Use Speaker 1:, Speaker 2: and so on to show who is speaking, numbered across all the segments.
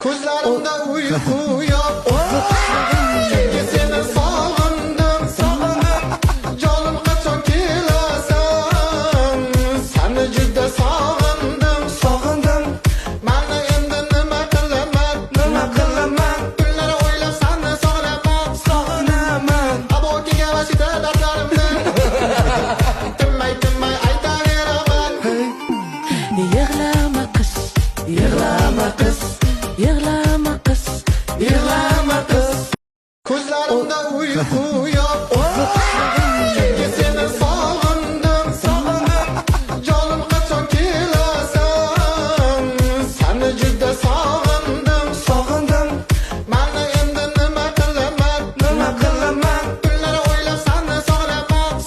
Speaker 1: Ko'zlarimda uyqu yo'q. Chunki seni sog'indim. Jonim qachon kelasan? Seni juda sog'indim. Mana endi nima qilaman? Kunlar o'ylab seni sog'inaman. Abokiga vashida dardlarimni tinmay aytaveraman.
Speaker 2: Yig'lama qiz, yig'lama qiz.
Speaker 1: Ko'zlarimda uyqu yo'q. Chunki seni sog'indim. Jonim qachon kelasan? Seni juda sog'indim. Mana endi nima qilaman? Kunlar o'ylab seni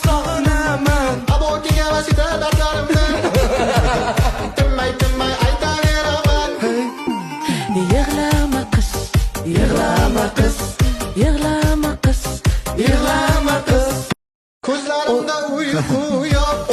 Speaker 1: sog'inaman. Abokiga vashida dardlarimni tinmay aytaveraman.
Speaker 2: Yig'lama qiz,
Speaker 1: Ko'zlarimda uyqu yo'q.